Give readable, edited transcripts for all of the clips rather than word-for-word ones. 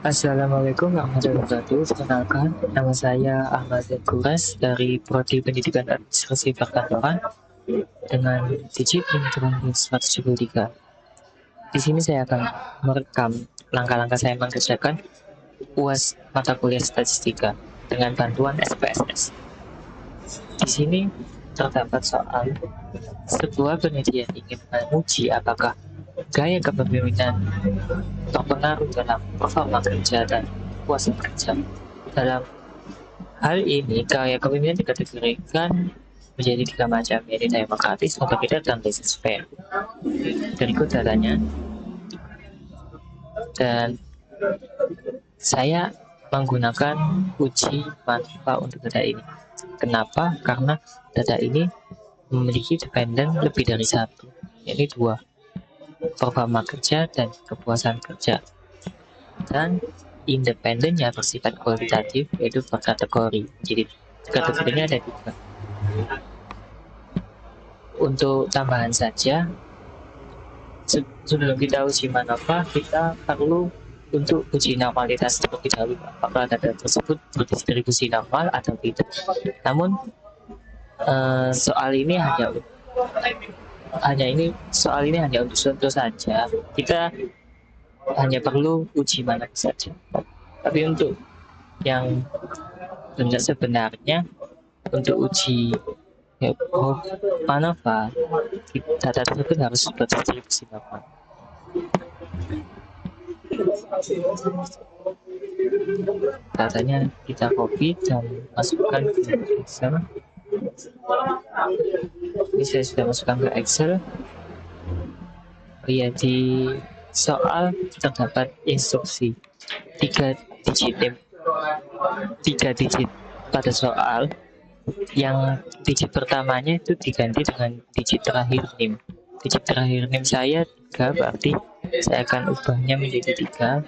Assalamualaikum warahmatullahi wabarakatuh. Perkenalkan, nama saya Ahmad Kuras dari Prodi Pendidikan Administrasi Perkantoran dengan digit NIM 173. Di sini saya akan merekam langkah-langkah saya mengerjakan UAS mata kuliah statistika dengan bantuan SPSS. Di sini terdapat soal sebuah penelitian ingin menguji apakah gaya kepemimpinan berpengaruh dalam performa kerja dan puasa kerja. Dalam hal ini, gaya kepemimpinan dikategorikan menjadi 3 macam, yaitu demokratis, otoriter, dan laissez-faire. Berikut datanya, dan saya menggunakan uji manfaat untuk data ini. Kenapa? Karena data ini memiliki dependen lebih dari satu, yaitu 2, performa kerja dan kepuasan kerja. Dan independennya bersifat kualitatif, yaitu per kategori. Jadi kategorinya ada 3. Untuk tambahan saja, sebelum kita uji manfaat, kita perlu untuk uji normalitas terlebih dahulu, apakah data tersebut berdistribusi normal atau tidak. Namun soal ini hanya untuk contoh saja. Kita hanya perlu uji manfaat saja. Tapi untuk yang sebenarnya, untuk uji manfaat, data tersebut harus berdistribusi normal. Datanya kita copy dan masukkan ke Excel. Ini saya sudah masukkan ke Excel. Ya, di soal terdapat instruksi 3 digit pada soal. Yang digit pertamanya itu diganti dengan digit terakhir NIM. Digit terakhir NIM saya 3, berarti saya akan ubahnya menjadi 3.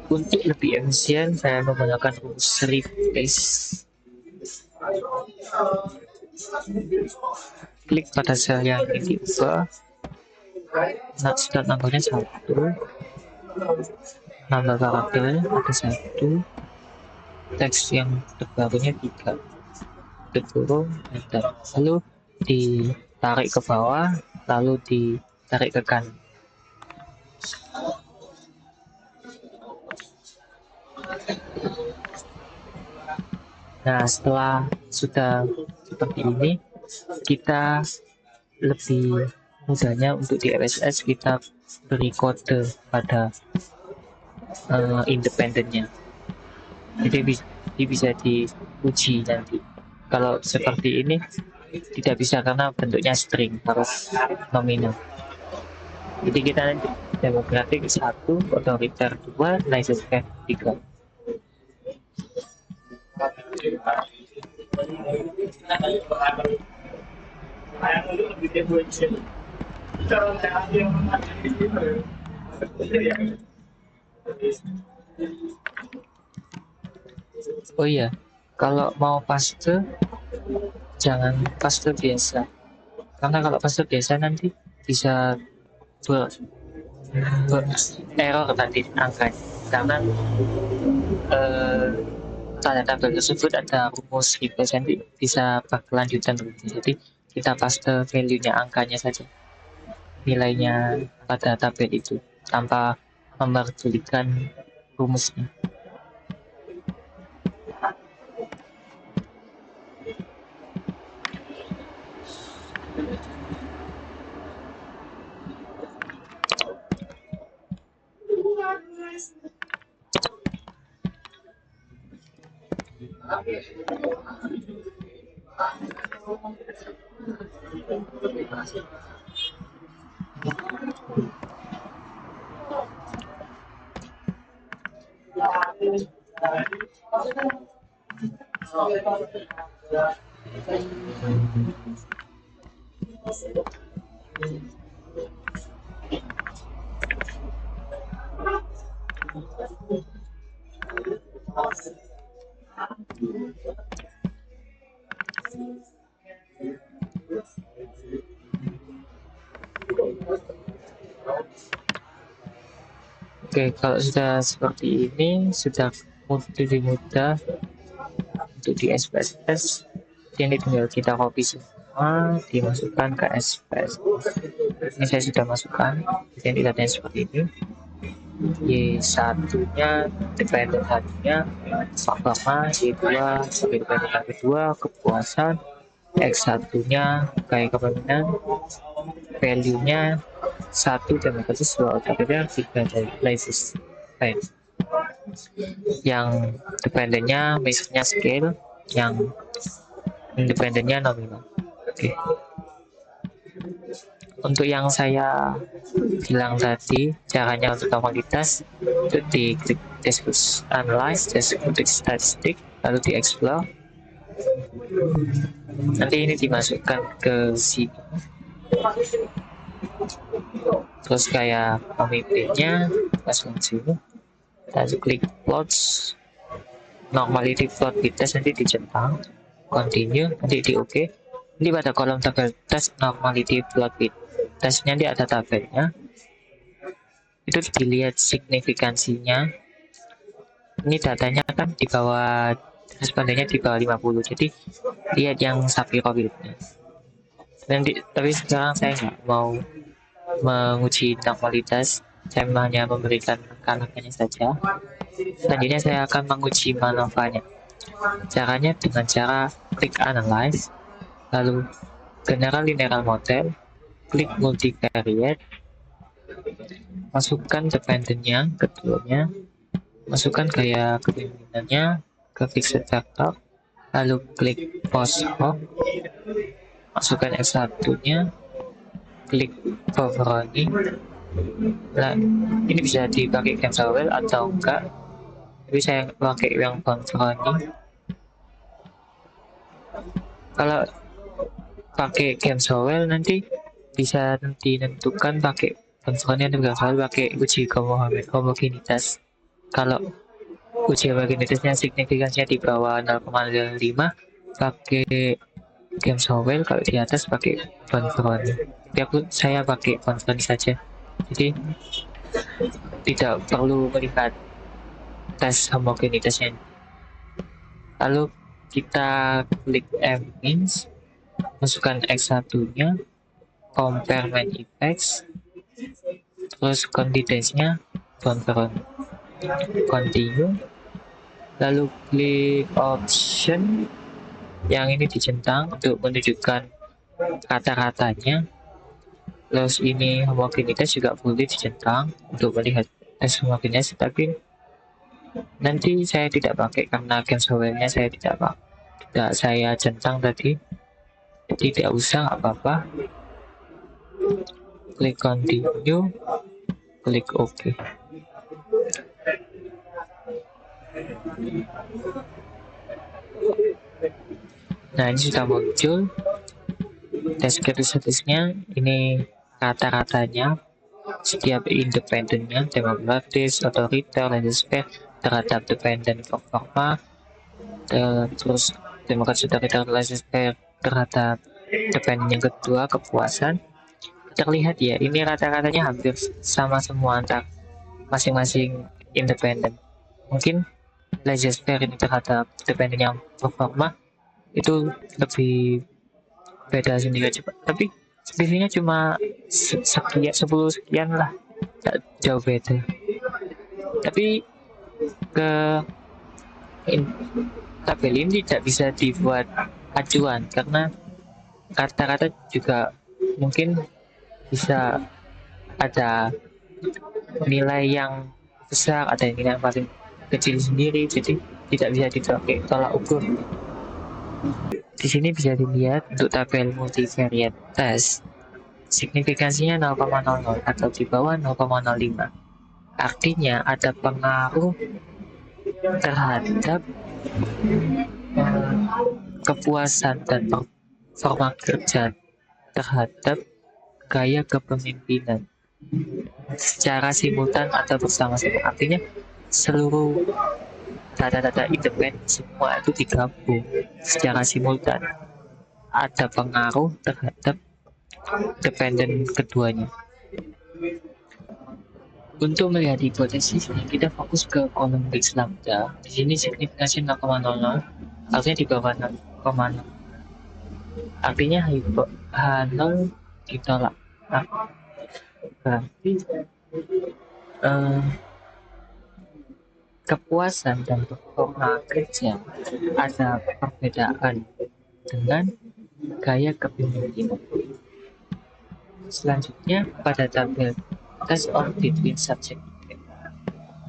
Untuk lebih efisien, saya menggunakan rumus replace. Klik pada sel yang ingin diubah. Sudah nomornya 1, nambah karakter ada 1, teks yang terbarunya 3, dikurung, enter. Lalu ditarik ke bawah, lalu ditarik ke kanan. Nah, setelah sudah seperti ini, kita lebih mudahnya untuk di RSS kita beri kode pada independennya. Jadi bisa diuji nanti. Kalau seperti ini tidak bisa karena bentuknya string, harus nominal. Jadi kita nanti demokratik 1, otoriter 2, laissez-faire 3. Oh iya, kalau mau paste jangan paste biasa, karena kalau paste biasa nanti bisa error tadi angkanya, karena tanda tabel tersebut ada rumus replace, nanti bisa berkelanjutan begitu. Jadi kita paste value-nya, angkanya saja, nilainya pada tabel itu tanpa memerdulikan rumusnya. Oke, kalau sudah seperti ini, sudah lebih mudah untuk di SPSS. Ini tinggal kita copy semua, dimasukkan ke SPSS. Ini saya sudah masukkan, jadi datanya seperti ini. Y1-nya, dependent satunya, pertama, Y2, sebagai dependent kedua, kepuasan, X1-nya, kayak kepemimpinan, value-nya, 1 demokratis, 2 otoriter, 3 dari places. Yang dependennya misalnya scale, yang independennya nominal. Oke. Untuk yang saya bilang tadi, caranya untuk komoditas itu di klik discuss analyze, klik statistik, lalu di explore. Nanti ini dimasukkan ke sini. Terus kayak pemimpinnya, masuk sini. Lalu klik plots, normality plot di test, nanti dicentang, continue, nanti di OK. Nanti pada kolom tabel test normality plot with testnya nanti ada tabelnya. Itu dilihat signifikansinya. Ini datanya kan di bawah, respondennya di bawah 50, jadi lihat yang Sapiro Wheelnya. Nanti, tapi sekarang saya nggak mau menguji normalitas, saya hanya memberikan angka-angkanya saja. Selanjutnya saya akan menguji MANOVA-nya. Caranya dengan cara klik analyze, lalu general linear model, klik multivariate, masukkan dependentnya, keduanya, masukkan gaya kepemimpinannya ke fixed factor, lalu klik post hoc, masukkan X1-nya, klik Poveroni. Nah, ini bisa dipakai Gemsawel atau enggak, tapi saya pakai yang Poveroni. Kalau pakai Gemsawel nanti bisa ditentukan pakai Poveroni atau Gemsawel pakai uji homogenitas. Kalau uji homogenitasnya signifikansinya di bawah 0,05 pakai Gemsawel, kalau di atas pakai Poveroni. Saya pakai Poveroni saja, jadi tidak perlu melihat tes homogenitasnya. Lalu kita klik M-ins, masukkan X1-nya, compare main effects, terus confidence-nya Poveroni, continue, lalu klik option yang ini dicentang untuk menunjukkan kata-katanya. Terus ini homogenitas juga boleh dicentang untuk melihat tes homogenitas, tapi nanti saya tidak pakai karena Gemsawel-nya saya tidak saya centang tadi, tidak usah apa-apa. Klik continue, klik OK. Nah, ini sudah muncul deskripsi-nya, ini kata-katanya, setiap independennya, demokratis, otoriter, laissez-faire, terhadap dependent performa, terus demokratis, otoriter, laissez-faire terhadap dependent yang kedua, kepuasan. Terlihat ya, ini kata-katanya hampir sama semua antar masing-masing independen. Mungkin laissez-faire ini terhadap dependent yang performa itu lebih beda sendiri aja, tapi selisihnya cuma sekian, 10 sekian lah, tak jauh beda. Tapi ke tabel ini tidak bisa dibuat acuan karena kata-kata juga mungkin bisa ada nilai yang besar, ada nilai yang paling kecil sendiri, jadi tidak bisa dipakai tolak ukur. Di sini bisa dilihat untuk tabel multivariate test, signifikansinya 0,00 atau di bawah 0,05. Artinya ada pengaruh terhadap eh, kepuasan dan performa kerja terhadap gaya kepemimpinan secara simultan atau bersama-sama. Artinya seluruh data-data independen semua itu digabung secara simultan. Ada pengaruh terhadap dependen keduanya. Untuk melihat hipotesis ini, kita fokus ke kolom X lambda. Di sini signifikansi 0,00, artinya di bawah 0,0. Artinya H0 ditolak. Nah, berarti kepuasan dan performa kerja ada perbedaan dengan gaya kepemimpinan. Selanjutnya pada tabel test of between subject.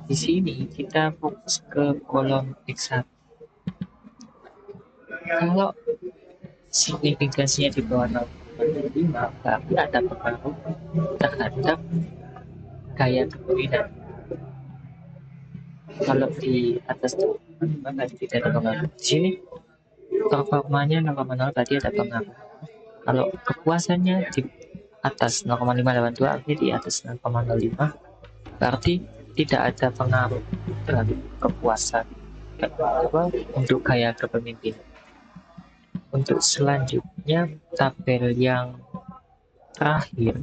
Di sini kita fokus ke kolom X1. Kalau signifikansinya di bawah 0,5, berarti ada pengaruh terhadap gaya kepemimpinan. Kalau di atas 0,5 berarti tidak ada pengaruh. Di sini performanya 0,0 berarti ada pengaruh. Kalau kepuasannya di atas 0,582 artinya di atas 0,05 berarti tidak ada pengaruh terhadap kepuasan untuk gaya kepemimpinan. Untuk selanjutnya tabel yang terakhir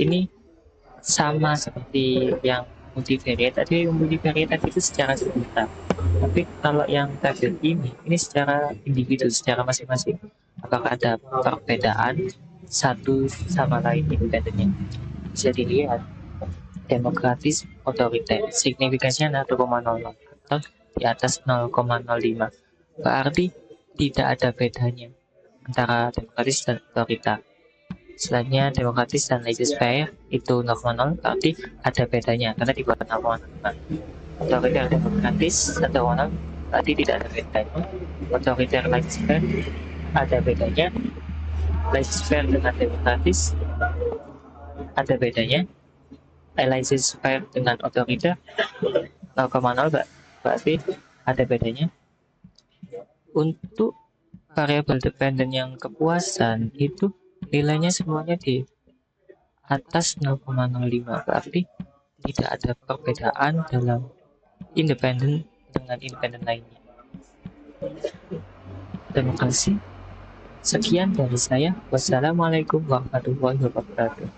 ini sama seperti yang multivariate tadi. Multivariate tadi itu secara simultan, tapi kalau yang tabel ini secara individu, secara masing-masing. Apakah ada perbedaan satu sama lain independennya? Bisa dilihat demokratis otoriter signifikansinya 0,00 atau di atas 0,05, berarti tidak ada bedanya antara demokratis dan otoriter. Selanjutnya demokratis dan laissez-faire itu 0,0, berarti ada bedanya karena di bawah 0,05. Otoriter demokratis 1,0 berarti tidak ada bedanya. Otoriter laissez-faire ada bedanya. Laissez-faire dengan demokratis ada bedanya. Laissez-faire dengan otoriter 0,0 berarti ada bedanya. Untuk variabel dependen yang kepuasan itu nilainya semuanya di atas 0,05, berarti tidak ada perbedaan dalam independen dengan independen lainnya. Terima kasih. Sekian dari saya. Wassalamualaikum warahmatullahi wabarakatuh.